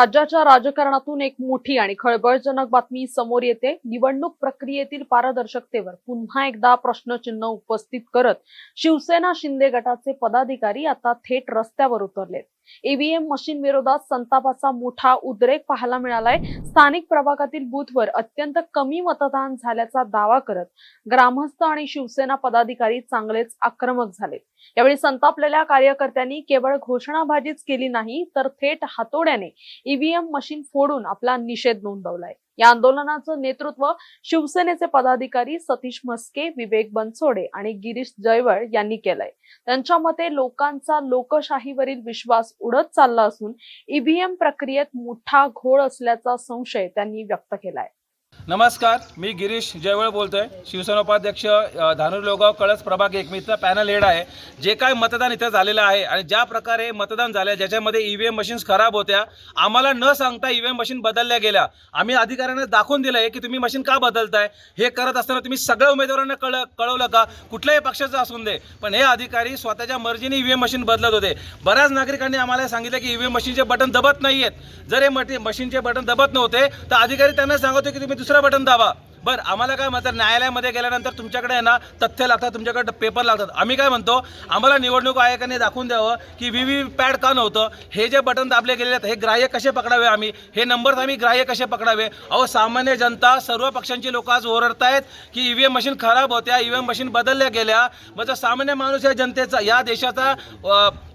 राज्याच्या राजकारणातून एक मोठी आणि खळबळजनक बातमी समोर येते। निवडणूक प्रक्रियेतील पारदर्शकतेवर पुन्हा एकदा प्रश्नचिन्ह उपस्थित करत शिवसेना शिंदे गटाचे पदाधिकारी आता थेट रस्त्यावर उतरलेत। ईव्हीएम मशीन विरोधात संतापाचा मोठा उद्रेक पाहायला मिळालाय। स्थानिक प्रभागातील बूथवर अत्यंत कमी मतदान झाल्याचा दावा करत ग्रामस्थ आणि शिवसेना पदाधिकारी चांगलेच आक्रमक झाले। यावेळी संतापलेल्या कार्यकर्त्यांनी केवळ घोषणाबाजीच केली नाही तर थेट हातोड्याने ईव्हीएम मशीन फोडून आपला निषेध नोंदवलाय। या आंदोलनाचं नेतृत्व शिवसेनेचे पदाधिकारी सतीश म्हस्के, विवेक बनसोडे आणि गिरीश जयवळ यांनी केलंय। त्यांच्या मते लोकांचा लोकशाहीवरील विश्वास उडत चालला असून ईव्हीएम प्रक्रियेत मोठा घोळ असल्याचा संशय त्यांनी व्यक्त केलाय। नमस्कार, मी गिरीश जयवळ बोलतोय। शिवसेना उपाध्यक्ष धानोरी लोगाव कळस प्रभाग 1 मित्र पॅनल हेड आहे। जे काय मतदान इथे झालेलं आहे आणि ज्या प्रकारे मतदान झालं ज्याच्यामध्ये ईव्हीएम मशीन्स खराब होत्या, आम्हाला न सांगता ईव्हीएम मशीन बदलल्या गेल्या। आम्ही अधिकाऱ्यांना दाखवून दिलंय की तुम्ही मशीन का बदलताय। हे करत असताना तुम्ही सगळ्या उमेदवारांना कळवलं का, कुठल्याही पक्षाचं असून दे, पण हे अधिकारी स्वतःच्या मर्जीने ईव्हीएम मशीन बदलत होते। बऱ्याच नागरिकांनी आम्हाला सांगितलं की ईव्हीएम मशीनचे बटन दबत नाहीयेत। जर हे मशीनचे बटन दबत नव्हते तर अधिकारी त्यांना सांगतो की तुम्ही दुसरा बटन दाबा। बरं, आम्हाला काय म्हणतात, न्यायालयामध्ये गेल्यानंतर तुमच्याकडे आहे ना तथ्य लागतात, तुमच्याकडे पेपर लागतात। आम्ही काय म्हणतो, आम्हाला निवडणूक आयोगाने दाखवून द्यावं की व्हीव्हीपॅट का नव्हतं, हे जे बटन दाबले गेलेले आहेत हे ग्राह्य कसे पकडावे, आम्ही हे नंबर्स आम्ही ग्राह्य कसे पकडावे। अहो, सामान्य जनता, सर्व पक्षांची लोक आज ओरडतायत की ईव्हीएम मशीन खराब होत्या, ईव्हीएम मशीन बदलल्या गेल्या। म्हणजे सामान्य माणूस या जनतेचा, या देशाचा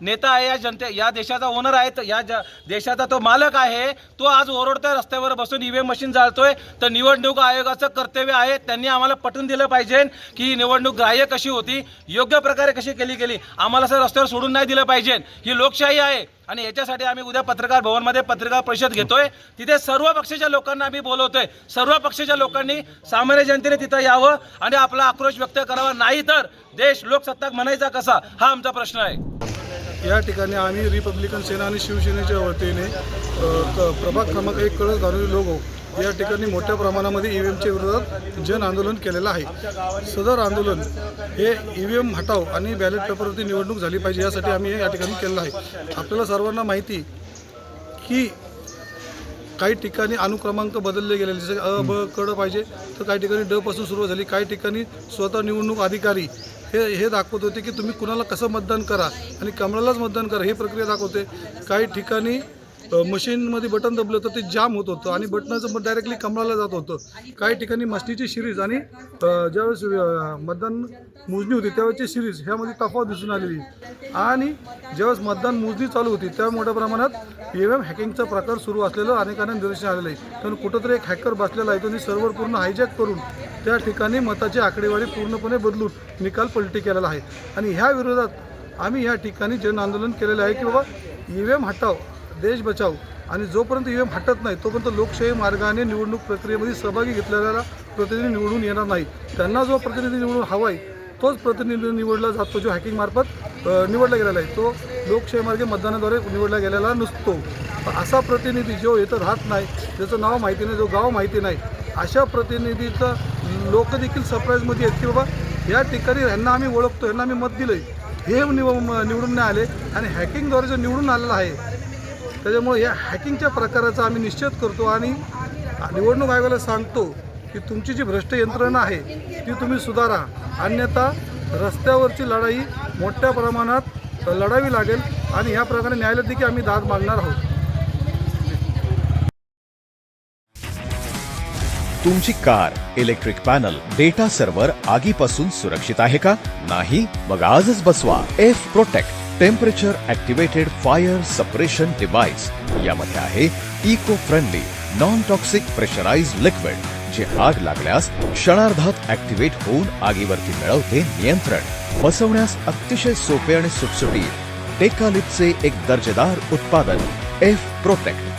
नेता आहे, या देशाचा ओनर आहे, या देशाचा तो मालक आहे, तो आज ओरडतोय, रस्त्यावर बसून ईव्हीएम मशीन जाळतोय। तर निवडणूक आयोगाचं कर्तव्य आहे, त्यांनी आम्हाला पटवून दिलं पाहिजे की निवडणूक ग्राह्य कशी होती, योग्य प्रकारे कशी केली गेली। आम्हाला सर रस्त्यावर सोडून नाही दिलं पाहिजे। ही लोकशाही आहे आणि याच्यासाठी आम्ही उद्या पत्रकार भवनमध्ये पत्रकार परिषद घेतोय। तिथे सर्व पक्षाच्या लोकांना आम्ही बोलवतोय। सर्व पक्षाच्या लोकांनी, सामान्य जनतेने तिथं यावं आणि आपला आक्रोश व्यक्त करावा, नाही तर देश लोकसत्ताक म्हणायचा कसा, हा आमचा प्रश्न आहे। या ठिकाणी आम्ही रिपब्लिकन सेना आणि शिवसेनेच्या वतीने प्रभाग क्रमांक 1 कळस धानोरी लोगाव या ठिकाणी मोठ्या प्रमाणामध्ये ईव्हीएमच्या विरोधात जन आंदोलन केलेलं आहे। सदर आंदोलन हे ईव्हीएम हटाव आणि बॅलेट पेपरवरती निवडणूक झाली पाहिजे यासाठी आम्ही या ठिकाणी केलेलं आहे। आपल्याला सर्वांना माहिती की काही ठिकाणी अनुक्रमांक बदलले गेलेले, जसे अ ब क ड पाहिजे तर काही ठिकाणी ड पासून सुरुवात झाली। काही ठिकाणी स्वतः निवडणूक अधिकारी हे दाखवत होते की तुम्ही कुणाला कसं मतदान करा आणि कमळालाच मतदान करा, ही प्रक्रिया दाखवते। काही ठिकाणी मशीनमध्ये बटन दबलं तर ते जाम होत होतं आणि बटनाचं डायरेक्टली कमळाला जात होतं। काही ठिकाणी मशीनची सिरीज आणि ज्यावेळेस मतदान मोजणी होती त्यावेळेची सिरीज ह्यामध्ये तफावत दिसून आलेली आणि ज्यावेळेस मतदान मोजणी चालू होती त्या मोठ्या प्रमाणात ईव्हीएम हॅकिंगचा प्रकार सुरू असलेलं अनेकांना निदर्शनास आलेलं आहे। कारण कुठंतरी एक हॅकर बसलेला आहे, त्यांनी सर्व्हर पूर्ण हायजॅक करून त्या ठिकाणी मताची आकडेवारी पूर्णपणे बदलून निकाल पलटी केलेला आहे। आणि ह्या विरोधात आम्ही या ठिकाणी जन आंदोलन केलेलं आहे की बाबा ईव्हीएम हटाव, देश बचाव। आणि जोपर्यंत ईव्हीएम हटत नाही तोपर्यंत लोकशाही मार्गाने निवडणूक प्रक्रियेमध्ये सहभागी घेतलेला प्रतिनिधी निवडून येणार नाही। त्यांना जो प्रतिनिधी निवडून हवा आहे तोच प्रतिनिधी निवडला जातो, जो हॅकिंग मार्फत निवडला गेलेला आहे, तो लोकशाही मार्गे मतदानाद्वारे निवडला गेलेला नसतो। असा प्रतिनिधी जो इथं राहत नाही, ज्याचं नाव माहिती नाही, जो गाव माहिती नाही, अशा प्रतिनिधीचं लोक देखील सरप्राईजमध्ये आहेत की बाबा या ठिकाणी ह्यांना आम्ही ओळखतो, ह्यांना आम्ही मत दिलं, हे निवडून नाही आले आणि हॅकिंगद्वारे जो निवडून आलेला आहे त्याच्यामुळे या हॅकिंगच्या प्रकाराचा आम्ही निषेध करतो आणि निवडणूक आयोगाला सांगतो की तुमची जी भ्रष्ट यंत्रणा आहे ती तुम्ही सुधारा, अन्यथा रस्त्यावरची लढाई मोठ्या प्रमाणात लढावी लागेल आणि ह्या प्रकारे न्यायालयात देखील आम्ही दाद मागणार आहोत। तुमची car, electric panel, data server आगीपासून सुरक्षित आहे का? नाही? मग आजच बसवा F protect temperature activated fire suppression device. यामध्ये आहे eco friendly non toxic pressurized liquid, जे आग लागल्यास क्षणार्धात ॲक्टिवेट होऊन आगीवरती मिळवते नियंत्रण। बसवण्यास अतिशय सोपे आणि सुटसुटीत टेकालिपचे एक दर्जेदार उत्पादन एफ प्रोटेक्ट।